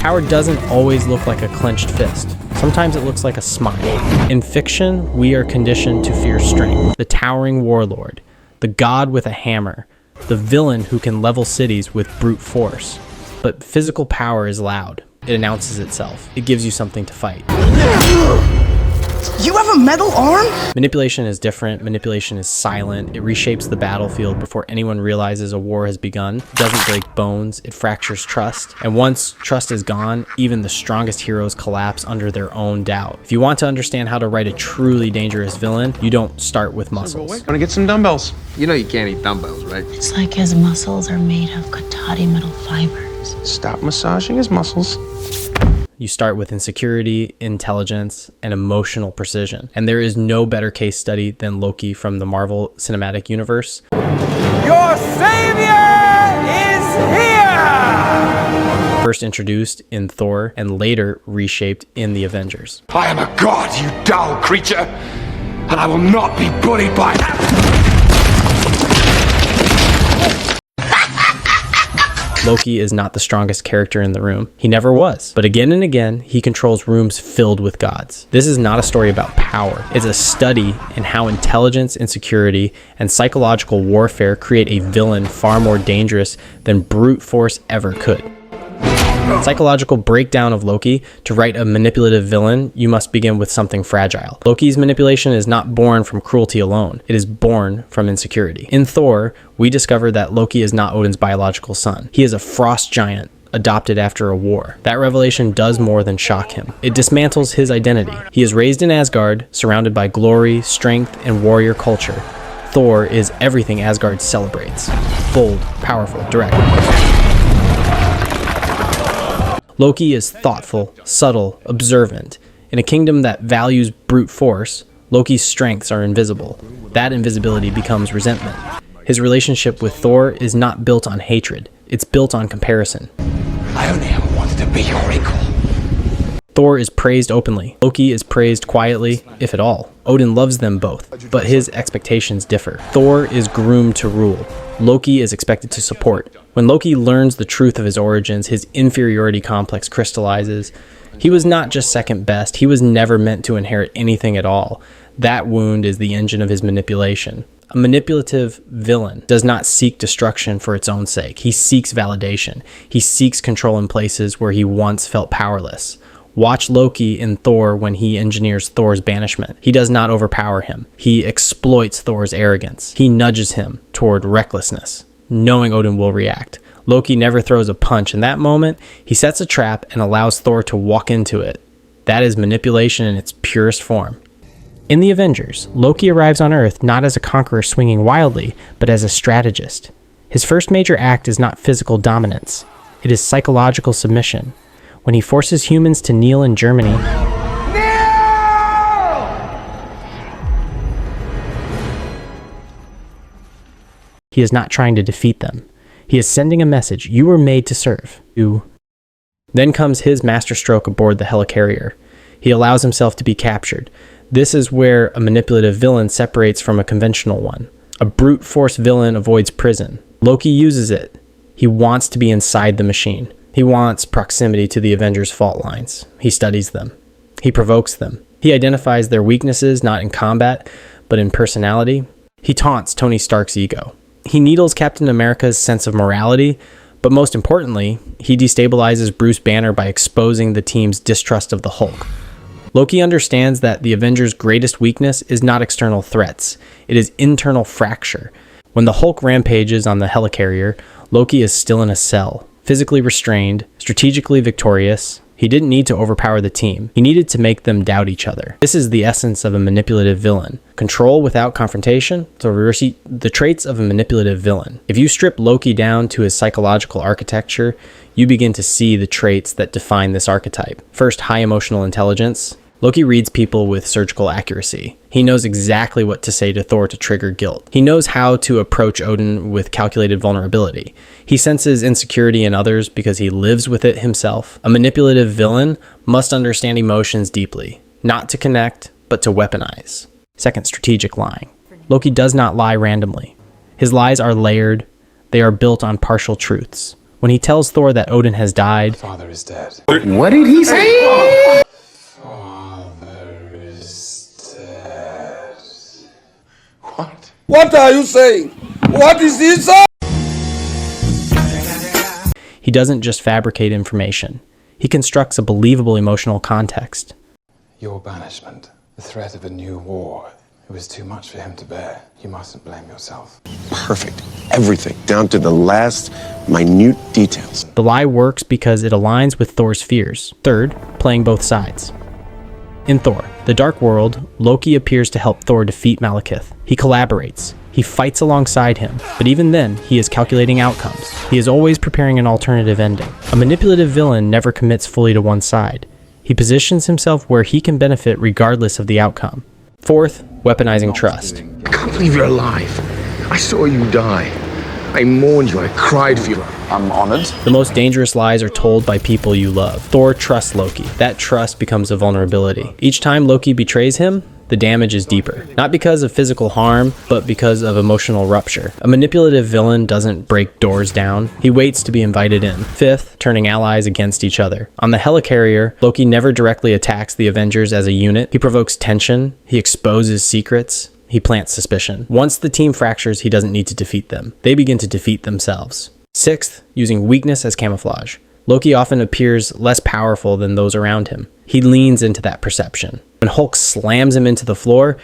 Power doesn't always look like a clenched fist. Sometimes it looks like a smile. In fiction, we are conditioned to fear strength, the towering warlord, the god with a hammer, the villain who can level cities with brute force. But physical power is loud. It announces itself. It gives you something to fight. You have a metal arm? Manipulation is different. Manipulation is silent. It reshapes the battlefield before anyone realizes a war has begun. It doesn't break bones. It fractures trust. And once trust is gone, even the strongest heroes collapse under their own doubt. If you want to understand how to write a truly dangerous villain, you don't start with muscles. Want to get some dumbbells? You know you can't eat dumbbells, right? It's like his muscles are made of Katati metal fibers. Stop massaging his muscles. You start with insecurity, intelligence, and emotional precision. And there is no better case study than Loki from the Marvel Cinematic Universe. Your savior is here! First introduced in Thor and later reshaped in the Avengers. I am a god, you dull creature, and I will not be bullied by that. Loki is not the strongest character in the room. He never was. But again and again, he controls rooms filled with gods. This is not a story about power. It's a study in how intelligence, insecurity, and psychological warfare create a villain far more dangerous than brute force ever could. Psychological breakdown of Loki. To write a manipulative villain, you must begin with something fragile. Loki's manipulation is not born from cruelty alone. It is born from insecurity. In Thor, we discover that Loki is not Odin's biological son. He is a frost giant adopted after a war. That revelation does more than shock him. It dismantles his identity. He is raised in Asgard, surrounded by glory, strength, and warrior culture. Thor is everything Asgard celebrates. Bold, powerful, direct. Loki is thoughtful, subtle, observant. In a kingdom that values brute force, Loki's strengths are invisible. That invisibility becomes resentment. His relationship with Thor is not built on hatred. It's built on comparison. I only ever wanted to be your equal. Thor is praised openly. Loki is praised quietly, if at all. Odin loves them both, but his expectations differ. Thor is groomed to rule. Loki is expected to support. When Loki learns the truth of his origins, his inferiority complex crystallizes. He was not just second best. He was never meant to inherit anything at all. That wound is the engine of his manipulation. A manipulative villain does not seek destruction for its own sake. He seeks validation. He seeks control in places where he once felt powerless. Watch Loki in Thor when he engineers Thor's banishment. He does not overpower him. He exploits Thor's arrogance. He nudges him toward recklessness, knowing Odin will react. Loki never throws a punch. In that moment, he sets a trap and allows Thor to walk into it. That is manipulation in its purest form. In the Avengers, Loki arrives on Earth not as a conqueror swinging wildly, but as a strategist. His first major act is not physical dominance. It is psychological submission. When he forces humans to kneel in Germany, he is not trying to defeat them. He is sending a message: you were made to serve. Then comes his masterstroke aboard the helicarrier. He allows himself to be captured. This is where a manipulative villain separates from a conventional one. A brute force villain avoids prison. Loki uses it. He wants to be inside the machine. He wants proximity to the Avengers' fault lines. He studies them. He provokes them. He identifies their weaknesses not in combat, but in personality. He taunts Tony Stark's ego. He needles Captain America's sense of morality, but most importantly, he destabilizes Bruce Banner by exposing the team's distrust of the Hulk. Loki understands that the Avengers' greatest weakness is not external threats. It is internal fracture. When the Hulk rampages on the helicarrier, Loki is still in a cell, physically restrained, strategically victorious. He didn't need to overpower the team. He needed to make them doubt each other. This is the essence of a manipulative villain. Control without confrontation. So the traits of a manipulative villain. If you strip Loki down to his psychological architecture, you begin to see the traits that define this archetype. First, high emotional intelligence. Loki reads people with surgical accuracy. He knows exactly what to say to Thor to trigger guilt. He knows how to approach Odin with calculated vulnerability. He senses insecurity in others because he lives with it himself. A manipulative villain must understand emotions deeply, not to connect, but to weaponize. Second, strategic lying. Loki does not lie randomly. His lies are layered. They are built on partial truths. When he tells Thor that Odin has died, Father is dead. What did he say? Father is dead. What? What are you saying? What is this? he doesn't just fabricate information. He constructs a believable emotional context. Your banishment, the threat of a new war. It was too much for him to bear. You mustn't blame yourself. Perfect. Everything, down to the last minute details. The lie works because it aligns with Thor's fears. Third, playing both sides. In Thor, the Dark World, Loki appears to help Thor defeat Malekith. He collaborates. He fights alongside him, but even then, he is calculating outcomes. He is always preparing an alternative ending. A manipulative villain never commits fully to one side. He positions himself where he can benefit regardless of the outcome. Fourth, weaponizing trust. I can't believe you're alive. I saw you die. I mourned you. I cried for you. I'm honored. The most dangerous lies are told by people you love. Thor trusts Loki. That trust becomes a vulnerability. Each time Loki betrays him, the damage is deeper. Not because of physical harm, but because of emotional rupture. A manipulative villain doesn't break doors down. He waits to be invited in. Fifth, turning allies against each other. On the Helicarrier, Loki never directly attacks the Avengers as a unit. He provokes tension. He exposes secrets. He plants suspicion. Once the team fractures, he doesn't need to defeat them. They begin to defeat themselves. Sixth, using weakness as camouflage. Loki often appears less powerful than those around him. He leans into that perception. When Hulk slams him into the floor,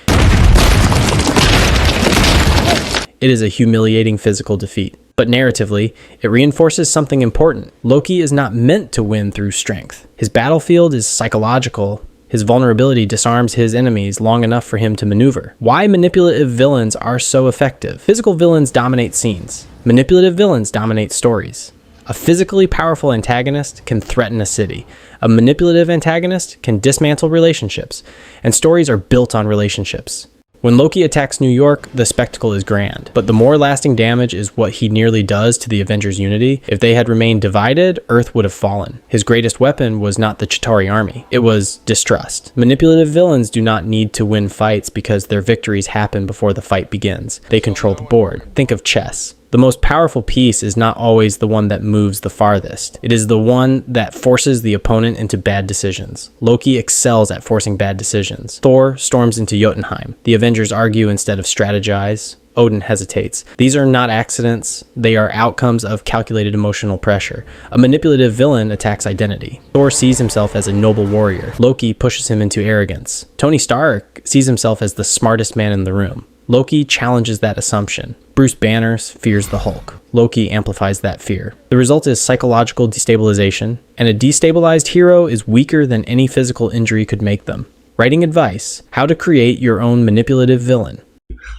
it is a humiliating physical defeat. But narratively, it reinforces something important. Loki is not meant to win through strength. His battlefield is psychological. His vulnerability disarms his enemies long enough for him to maneuver. Why manipulative villains are so effective? Physical villains dominate scenes. Manipulative villains dominate stories. A physically powerful antagonist can threaten a city. A manipulative antagonist can dismantle relationships. And stories are built on relationships. When Loki attacks New York, the spectacle is grand. But the more lasting damage is what he nearly does to the Avengers' unity. If they had remained divided, Earth would have fallen. His greatest weapon was not the Chitauri army. It was distrust. Manipulative villains do not need to win fights because their victories happen before the fight begins. They control the board. Think of chess. The most powerful piece is not always the one that moves the farthest. It is the one that forces the opponent into bad decisions. Loki excels at forcing bad decisions. Thor storms into Jotunheim. The Avengers argue instead of strategize. Odin hesitates. These are not accidents. They are outcomes of calculated emotional pressure. A manipulative villain attacks identity. Thor sees himself as a noble warrior. Loki pushes him into arrogance. Tony Stark sees himself as the smartest man in the room. Loki challenges that assumption. Bruce Banner fears the Hulk. Loki amplifies that fear. The result is psychological destabilization, and a destabilized hero is weaker than any physical injury could make them. Writing advice: how to create your own manipulative villain.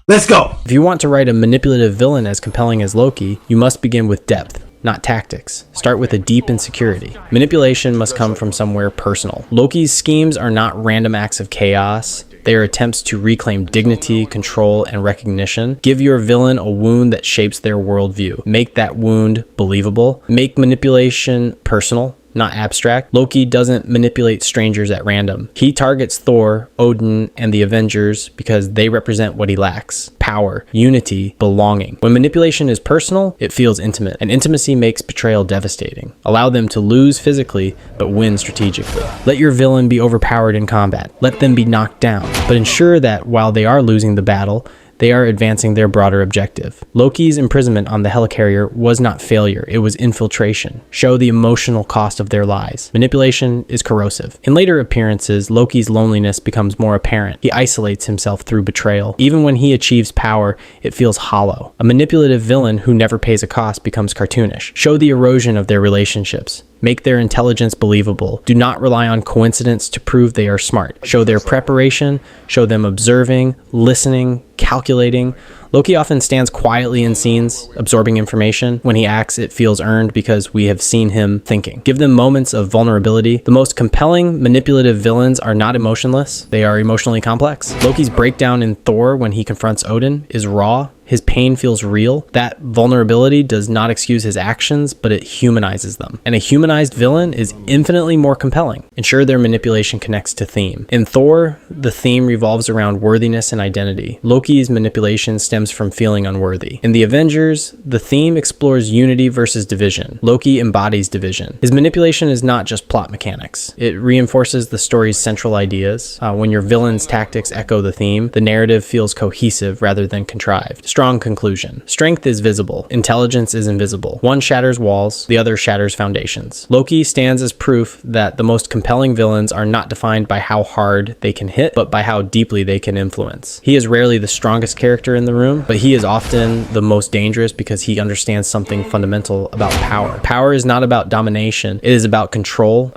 Let's go! If you want to write a manipulative villain as compelling as Loki, you must begin with depth, not tactics. Start with a deep insecurity. Manipulation must come from somewhere personal. Loki's schemes are not random acts of chaos. They are attempts to reclaim dignity, control, and recognition. Give your villain a wound that shapes their worldview. Make that wound believable. Make manipulation personal, not abstract. Loki doesn't manipulate strangers at random. He targets Thor, Odin, and the Avengers because they represent what he lacks: power, unity, belonging. When manipulation is personal, it feels intimate, and intimacy makes betrayal devastating. Allow them to lose physically, but win strategically. Let your villain be overpowered in combat. Let them be knocked down, but ensure that while they are losing the battle, they are advancing their broader objective. Loki's imprisonment on the Helicarrier was not failure, it was infiltration. Show the emotional cost of their lies. Manipulation is corrosive. In later appearances, Loki's loneliness becomes more apparent. He isolates himself through betrayal. Even when he achieves power, it feels hollow. A manipulative villain who never pays a cost becomes cartoonish. Show the erosion of their relationships. Make their intelligence believable. Do not rely on coincidence to prove they are smart. Show their preparation. Show them observing, listening, calculating. Loki often stands quietly in scenes, absorbing information. When he acts, it feels earned because we have seen him thinking. Give them moments of vulnerability. The most compelling manipulative villains are not emotionless. They are emotionally complex. Loki's breakdown in Thor when he confronts Odin is raw. His pain feels real. That vulnerability does not excuse his actions, but it humanizes them. And a humanized villain is infinitely more compelling. And sure, their manipulation connects to theme. In Thor, the theme revolves around worthiness and identity. Loki's manipulation stems from feeling unworthy. In the Avengers, the theme explores unity versus division. Loki embodies division. His manipulation is not just plot mechanics. It reinforces the story's central ideas. When your villain's tactics echo the theme, the narrative feels cohesive rather than contrived. Strong conclusion. Strength is visible. Intelligence is invisible. One shatters walls, the other shatters foundations. Loki stands as proof that the most compelling villains are not defined by how hard they can hit, but by how deeply they can influence. He is rarely the strongest character in the room, but he is often the most dangerous because he understands something fundamental about power. Power is not about domination. It is about control,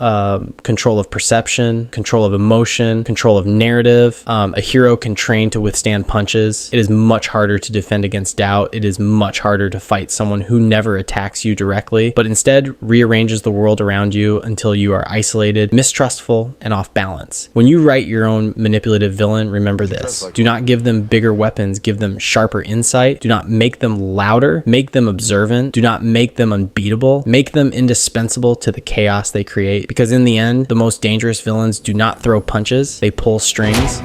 control of perception, control of emotion, control of narrative. A hero can train to withstand punches. It is much harder to defend against doubt. It is much harder to fight someone who never attacks you directly, but instead rearranges the world around you until you are isolated, mistrustful, and off balance. When you write your own manipulative villain, remember this. Do not give them bigger weapons, give them sharper insight. Do not make them louder, make them observant. Do not make them unbeatable. Make them indispensable to the chaos they create, because in the end, the most dangerous villains do not throw punches, they pull strings.